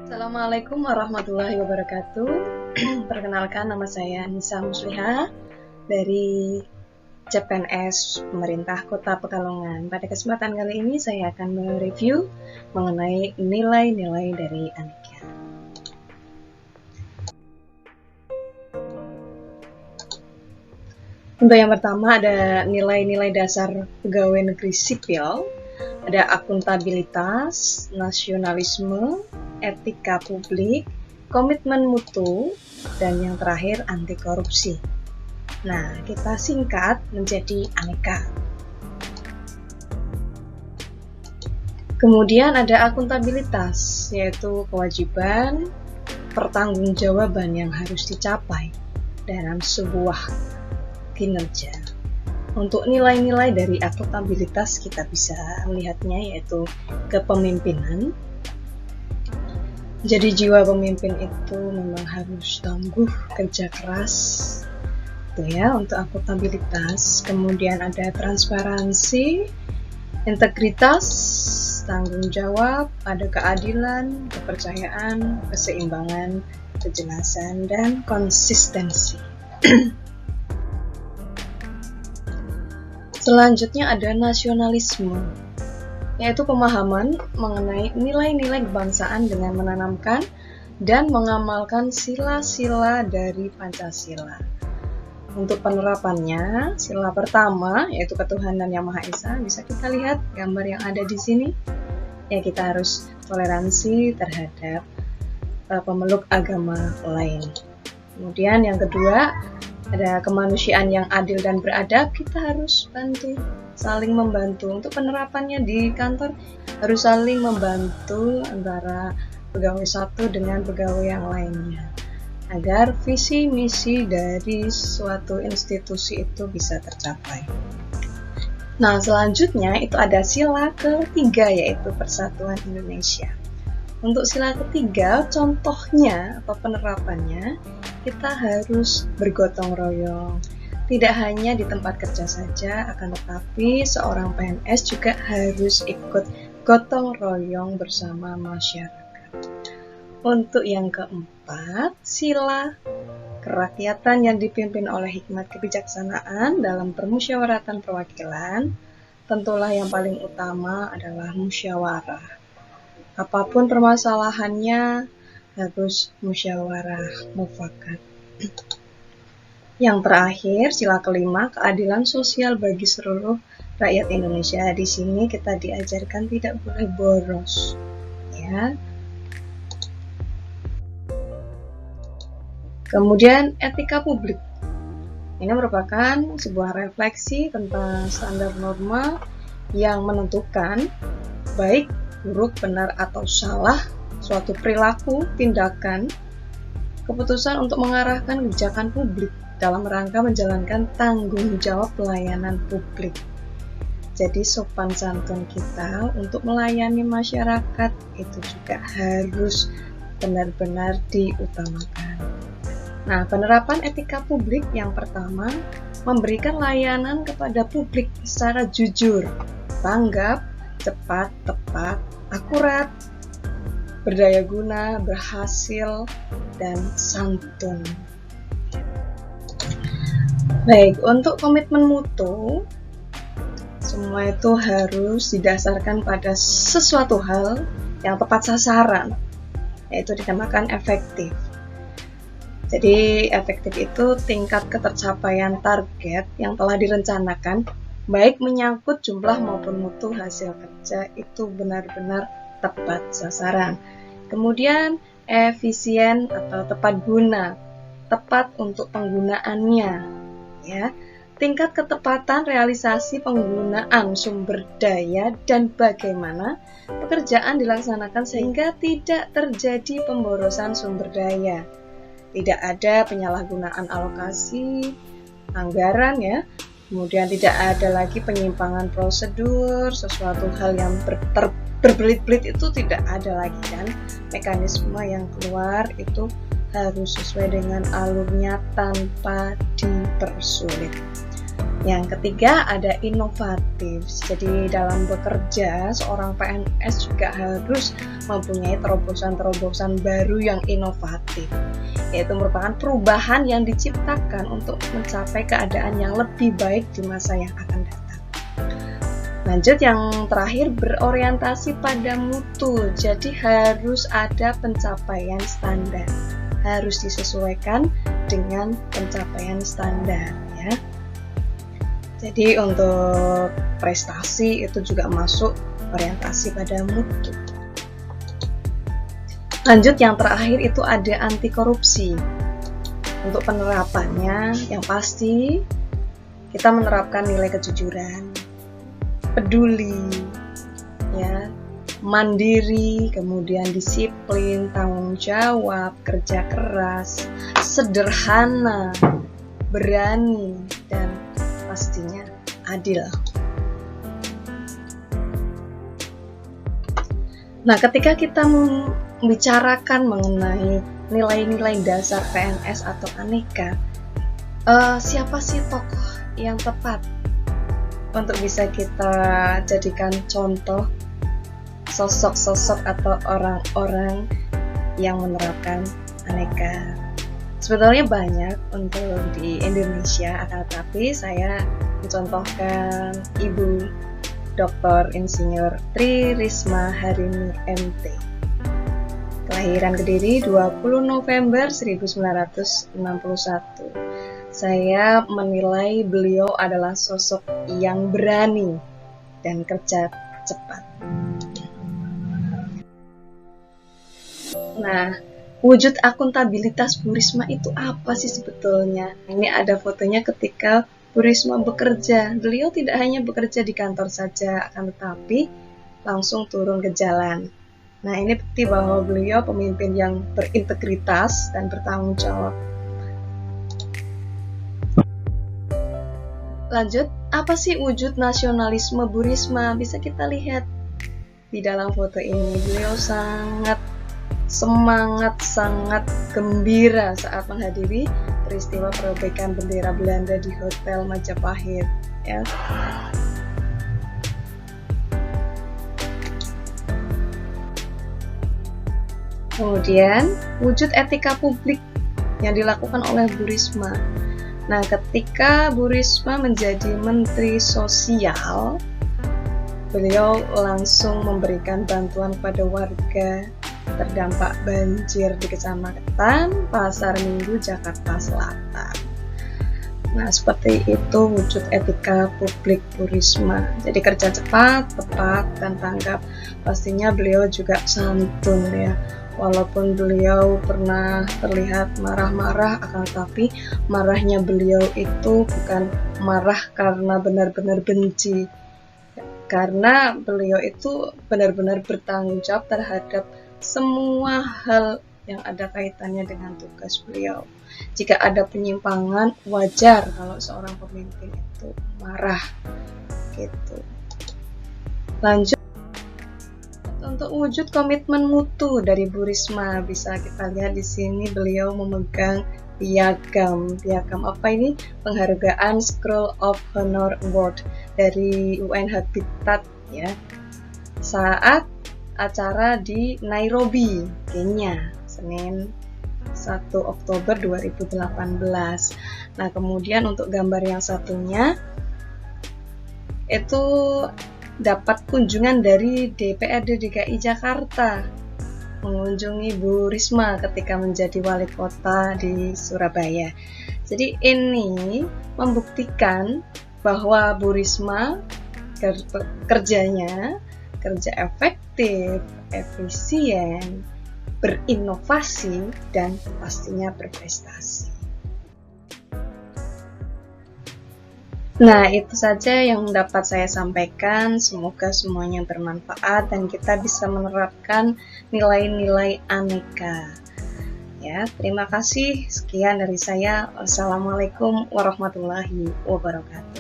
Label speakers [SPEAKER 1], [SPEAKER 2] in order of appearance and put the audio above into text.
[SPEAKER 1] Assalamualaikum warahmatullahi wabarakatuh. Perkenalkan, nama saya Nisa Musliha dari CPNS Pemerintah Kota Pekalongan. Pada kesempatan kali ini saya akan mereview mengenai nilai-nilai dari Aneka. Untuk yang pertama ada nilai-nilai dasar pegawai negeri sipil, ada akuntabilitas, nasionalisme, etika publik, komitmen mutu, dan yang terakhir anti korupsi. Nah, kita singkat menjadi Aneka. Kemudian ada akuntabilitas, yaitu kewajiban pertanggungjawaban yang harus dicapai dalam sebuah kinerja. Untuk nilai-nilai dari akuntabilitas kita bisa melihatnya yaitu kepemimpinan. Jadi jiwa pemimpin itu memang harus tangguh, kerja keras, itu ya untuk akuntabilitas. Kemudian ada transparansi, integritas, tanggung jawab, ada keadilan, kepercayaan, keseimbangan, kejelasan, dan konsistensi. Selanjutnya ada nasionalisme, yaitu pemahaman mengenai nilai-nilai kebangsaan dengan menanamkan dan mengamalkan sila-sila dari Pancasila. Untuk penerapannya, sila pertama yaitu ketuhanan yang Maha Esa, bisa kita lihat gambar yang ada di sini. Ya, kita harus toleransi terhadap pemeluk agama lain. Kemudian yang kedua, ada kemanusiaan yang adil dan beradab. Kita harus saling membantu. Untuk penerapannya di kantor harus saling membantu antara pegawai satu dengan pegawai yang lainnya, agar visi misi dari suatu institusi itu bisa tercapai. Nah, selanjutnya itu ada sila ketiga, yaitu Persatuan Indonesia. Untuk sila ketiga, contohnya atau penerapannya, kita harus bergotong royong. Tidak hanya di tempat kerja saja, akan tetapi seorang PNS juga harus ikut gotong royong bersama masyarakat. Untuk yang keempat, sila kerakyatan yang dipimpin oleh hikmat kebijaksanaan dalam permusyawaratan perwakilan, tentulah yang paling utama adalah musyawarah. Apapun permasalahannya harus musyawarah mufakat. Yang terakhir, sila kelima, keadilan sosial bagi seluruh rakyat Indonesia. Di sini kita diajarkan tidak boleh boros, ya. Kemudian etika publik. Ini merupakan sebuah refleksi tentang standar norma yang menentukan baik buruk, benar atau salah suatu perilaku, tindakan, keputusan untuk mengarahkan kebijakan publik dalam rangka menjalankan tanggung jawab pelayanan publik. Jadi sopan santun kita untuk melayani masyarakat itu juga harus benar-benar diutamakan. Nah, penerapan etika publik yang pertama, memberikan layanan kepada publik secara jujur, tanggap, cepat, tepat, akurat, berdaya guna, berhasil, dan santun. Baik, untuk komitmen mutu, semua itu harus didasarkan pada sesuatu hal yang tepat sasaran, yaitu dinamakan efektif. Jadi efektif itu tingkat ketercapaian target yang telah direncanakan, baik menyangkut jumlah maupun mutu hasil kerja, itu benar-benar tepat sasaran. Kemudian efisien atau tepat guna, tepat untuk penggunaannya, ya. Tingkat ketepatan realisasi penggunaan sumber daya dan bagaimana pekerjaan dilaksanakan sehingga tidak terjadi pemborosan sumber daya. Tidak ada penyalahgunaan alokasi anggaran, ya. Kemudian tidak ada lagi penyimpangan prosedur, sesuatu hal yang berbelit-belit itu tidak ada lagi, kan. Mekanisme yang keluar itu harus sesuai dengan alurnya tanpa dipersulit. Yang ketiga ada inovatif. Jadi dalam bekerja, seorang PNS juga harus mempunyai terobosan-terobosan baru yang inovatif, yaitu merupakan perubahan yang diciptakan untuk mencapai keadaan yang lebih baik di masa yang akan datang. Lanjut, yang terakhir berorientasi pada mutu. Jadi harus ada pencapaian standar, harus disesuaikan dengan pencapaian standar ya. Jadi untuk prestasi itu juga masuk orientasi pada mutu. Lanjut, yang terakhir itu ada anti korupsi. Untuk penerapannya yang pasti kita menerapkan nilai kejujuran, peduli, ya, mandiri, kemudian disiplin, tanggung jawab, kerja keras, sederhana, berani, dan pastinya adil. Nah, ketika kita membicarakan mengenai nilai-nilai dasar PNS atau Aneka, siapa sih tokoh yang tepat untuk bisa kita jadikan contoh sosok-sosok atau orang-orang yang menerapkan Aneka? Sebetulnya banyak untuk di Indonesia, tetapi saya mencontohkan Ibu Dr. Insinyur Tri Risma Harini MT. Kelahiran Kediri 20 November 1961. Saya menilai beliau adalah sosok yang berani dan kerja cepat. Nah, wujud akuntabilitas Bu Risma itu apa sih sebetulnya? Ini ada fotonya ketika Bu Risma bekerja. Beliau tidak hanya bekerja di kantor saja, akan tetapi langsung turun ke jalan. Nah, ini bukti bahwa beliau pemimpin yang berintegritas dan bertanggung jawab. Lanjut, apa sih wujud nasionalisme Bu Risma? Bisa kita lihat di dalam foto ini. Beliau sangat semangat, sangat gembira saat menghadiri peristiwa perobekan bendera Belanda di Hotel Majapahit ya. Kemudian wujud etika publik yang dilakukan oleh Bu Risma. Nah, ketika Bu Risma menjadi Menteri Sosial, beliau langsung memberikan bantuan kepada warga terdampak banjir di Kecamatan Pasar Minggu, Jakarta Selatan. Nah, seperti itu wujud etika publik Bu Risma. Jadi kerja cepat, tepat, dan tanggap. Pastinya beliau juga santun ya. Walaupun beliau pernah terlihat marah-marah, akan tetapi marahnya beliau itu bukan marah karena benar-benar benci. Karena beliau itu benar-benar bertanggung jawab terhadap semua hal yang ada kaitannya dengan tugas beliau. Jika ada penyimpangan, wajar kalau seorang pemimpin itu marah gitu. Lanjut, untuk wujud komitmen mutu dari Bu Risma, bisa kita lihat di sini beliau memegang piagam. Piagam apa ini? Penghargaan Scroll of Honor Award dari UN Habitat ya. Saat acara di Nairobi, Kenya, Senin 1 Oktober 2018. Nah, kemudian untuk gambar yang satunya itu dapat kunjungan dari DPRD DKI Jakarta mengunjungi Bu Risma ketika menjadi wali kota di Surabaya. Jadi ini membuktikan bahwa Bu Risma kerjanya kerja efektif, efisien, berinovasi, dan pastinya berprestasi. Nah, itu saja yang dapat saya sampaikan. Semoga semuanya bermanfaat dan kita bisa menerapkan nilai-nilai Aneka. Ya, terima kasih. Sekian dari saya. Wassalamualaikum warahmatullahi wabarakatuh.